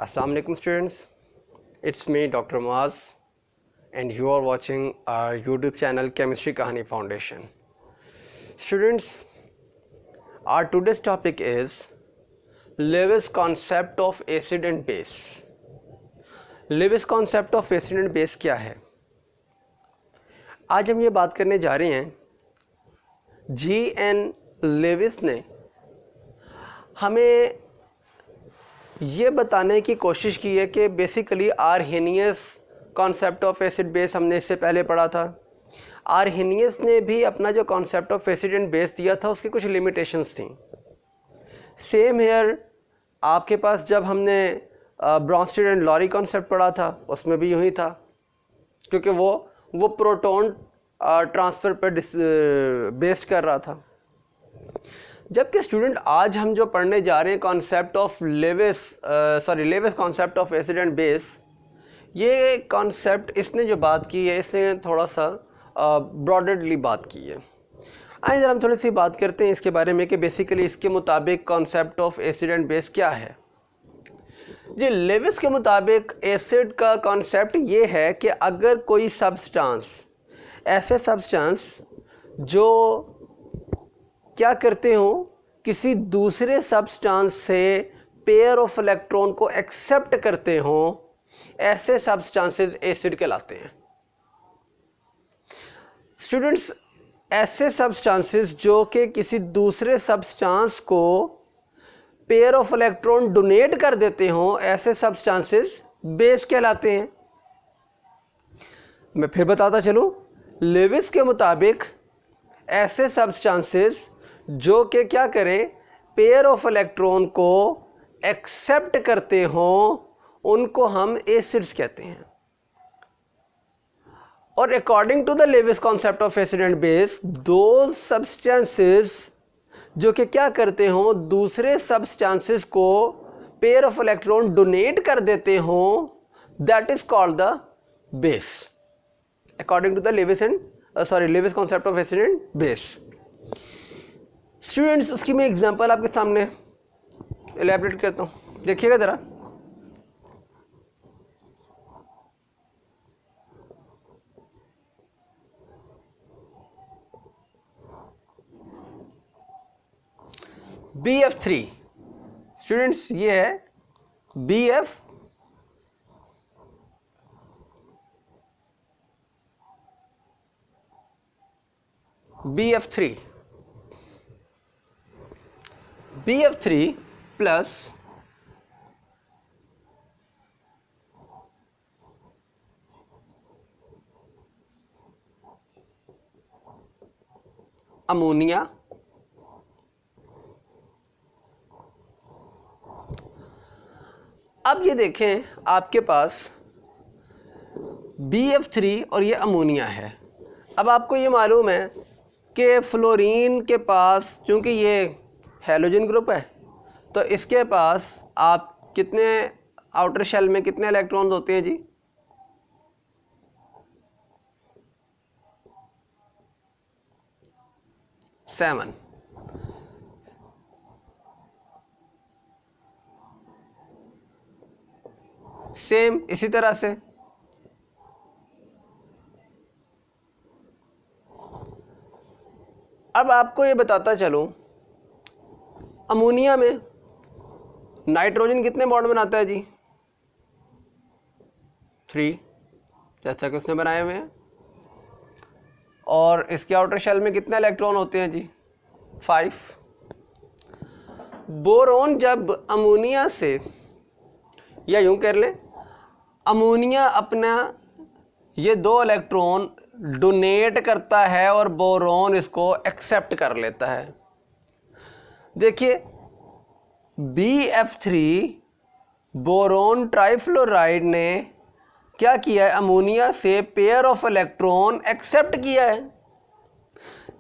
Assalamu alaikum students, it's me Dr. Muaz and you are watching our YouTube channel Chemistry Kahani Foundation. Students, our today's topic is Lewis concept of acid and base. Lewis concept of acid and base क्या है? आज हम ये बात करने जा रहे हैं G.N. लेविस ने हमें ये बताने की कोशिश की है कि basically Arrhenius concept of acid base हमने इससे पहले पढ़ा था। आर्हेनियस ने भी अपना जो concept of acid and base दिया था उसकी कुछ लिमिटेशंस थी। सेम हेयर आपके पास जब हमने ब्रॉन्स्टेड एंड लॉरी कॉन्सेप्ट पढ़ा था उसमें भी यूँ ही था, क्योंकि वो प्रोटॉन ट्रांसफ़र पर बेस्ड कर रहा था। जबकि स्टूडेंट आज हम जो पढ़ने जा रहे हैं concept of Lewis concept of acid and base, ये कॉन्सेप्ट इसने जो बात की है इसने थोड़ा सा ब्रॉडली बात की है। आइए जरा हम थोड़ी सी बात करते हैं इसके बारे में कि बेसिकली इसके मुताबिक concept of acid and base क्या है। जी, लेविस के मुताबिक एसिड का कॉन्सेप्ट ये है कि अगर कोई सब्सटेंस, ऐसे सब्सटेंस जो क्या करते हो, किसी दूसरे सब्सटेंस से पेयर ऑफ इलेक्ट्रॉन को एक्सेप्ट करते हो, ऐसे सब्सटेंसेस एसिड कहलाते हैं। स्टूडेंट्स, ऐसे सब्सटेंसेस जो कि किसी दूसरे सब्सटेंस को पेयर ऑफ इलेक्ट्रॉन डोनेट कर देते हो, ऐसे सब्सटेंसेस बेस कहलाते हैं। मैं फिर बताता चलूं, लेविस के मुताबिक ऐसे सब्सटेंसेस जो कि क्या करें, पेयर ऑफ इलेक्ट्रॉन को एक्सेप्ट करते हो, उनको हम एसिड्स कहते हैं। और according to the Lewis concept of acid and base, दो सब्सटेंसेस जो कि क्या करते हो, दूसरे सब्सटेंसेस को पेयर ऑफ इलेक्ट्रॉन डोनेट कर देते हो, that is called the base according to the Lewis concept of acid and base. Students, उसकी मैं एग्जांपल आपके सामने एलैबोरेट करता हूँ, देखिएगा ज़रा। BF3 स्टूडेंट्स, ये है BF3 प्लस अमोनिया अब ये देखें, आपके पास BF3 और ये अमोनिया है। अब आपको ये मालूम है कि फ्लोरीन के पास, चूँकि ये हैलोजन ग्रुप है, तो इसके पास आप कितने आउटर शेल में कितने इलेक्ट्रॉन्स होते हैं जी? 7। सेम इसी तरह से अब आपको ये बताता चलूं, अमोनिया में नाइट्रोजन कितने बॉन्ड बनाता है जी? 3, जैसा कि उसने बनाए हुए हैं। और इसके आउटर शेल में कितने इलेक्ट्रॉन होते हैं जी? 5। बोरोन जब अमोनिया से, या यूं कर लें, अमोनिया अपना ये 2 इलेक्ट्रॉन डोनेट करता है और बोरोन इसको एक्सेप्ट कर लेता है। देखिए, BF3 बोरोन ट्राइफ्लोराइड ने क्या किया है, अमोनिया से पेयर ऑफ इलेक्ट्रॉन एक्सेप्ट किया है।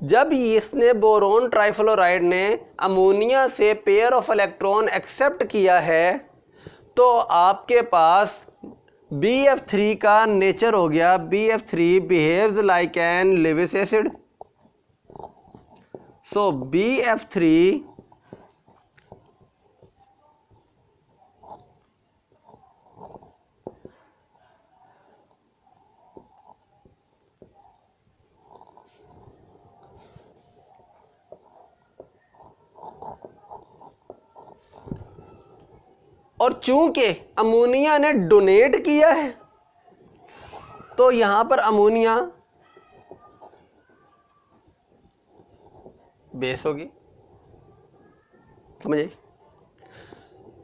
जब इसने बोरोन ट्राइफ्लोराइड ने अमोनिया से पेयर ऑफ इलेक्ट्रॉन एक्सेप्ट किया है, तो आपके पास BF3 का नेचर हो गया, BF3 behaves like an Lewis acid. So BF3 और चूंकि अमोनिया ने डोनेट किया है तो यहां पर अमोनिया बेस होगी, समझिए।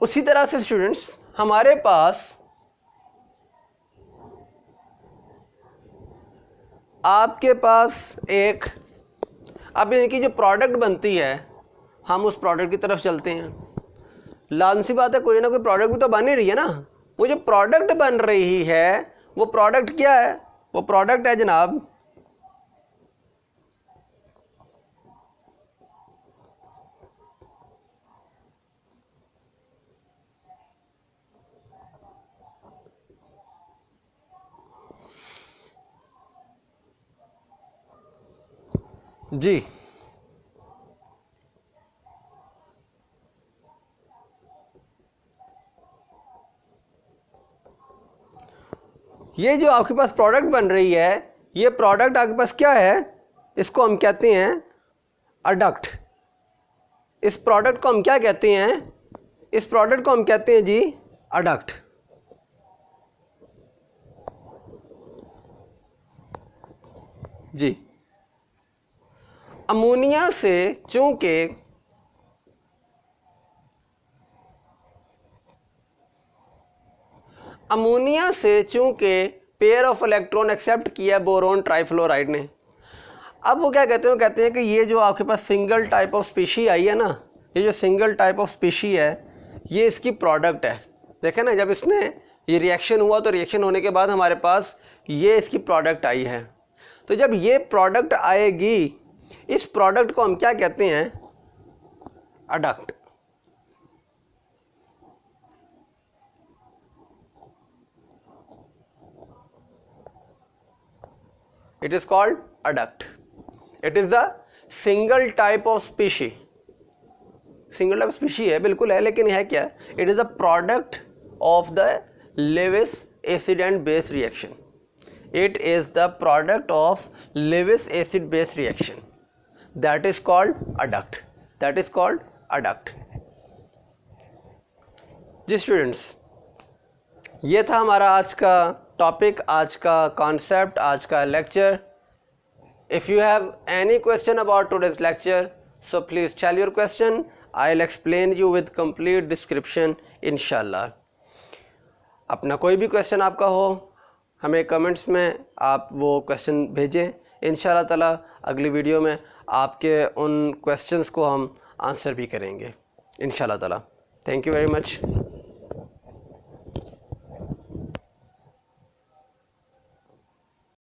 उसी तरह से स्टूडेंट्स हमारे पास आपके पास एक, अब इनकी जो प्रोडक्ट बनती है हम उस प्रोडक्ट की तरफ चलते हैं। लाज़मी सी बात है कोई ना कोई प्रोडक्ट भी तो बन ही रही है ना। वो जो प्रोडक्ट बन रही है वो प्रोडक्ट क्या है? वो प्रोडक्ट है जनाब जी, ये जो आपके पास प्रोडक्ट बन रही है ये प्रोडक्ट आपके पास क्या है? इसको हम कहते हैं अडक्ट। इस प्रोडक्ट को हम क्या कहते हैं? इस प्रोडक्ट को हम कहते हैं जी अडक्ट। जी, अमोनिया से चूंकि पेयर ऑफ इलेक्ट्रॉन एक्सेप्ट किया बोरोन ट्राइफ्लोराइड ने, अब वो क्या कहते हैं? वो कहते हैं कि ये जो आपके पास सिंगल टाइप ऑफ स्पीशी आई है ना, ये जो सिंगल टाइप ऑफ स्पीशी है ये इसकी प्रोडक्ट है। देखें ना, जब इसने ये रिएक्शन हुआ तो रिएक्शन होने के बाद हमारे पास ये इसकी प्रोडक्ट आई है। तो जब ये प्रोडक्ट आएगी इस प्रोडक्ट को हम क्या कहते हैं? Adduct. It is called adduct. It is the single type of species. Single type species है, बिल्कुल है, लेकिन है क्या? It is the product of the Lewis acid and base reaction. It is the product of Lewis acid base reaction, that is called adduct. That is called adduct. जी students, ये था हमारा आज का टॉपिक, आज का कॉन्सेप्ट, आज का lecture. If you have any question about today's lecture so please tell your question, I will explain you with complete description इंशाल्लाह। अपना कोई भी क्वेश्चन आपका हो हमें कमेंट्स में आप वो क्वेश्चन भेजें, इंशाल्लाह ताला अगली वीडियो में आपके उन क्वेश्चंस को हम आंसर भी करेंगे इंशाल्लाह ताला। Thank you very much.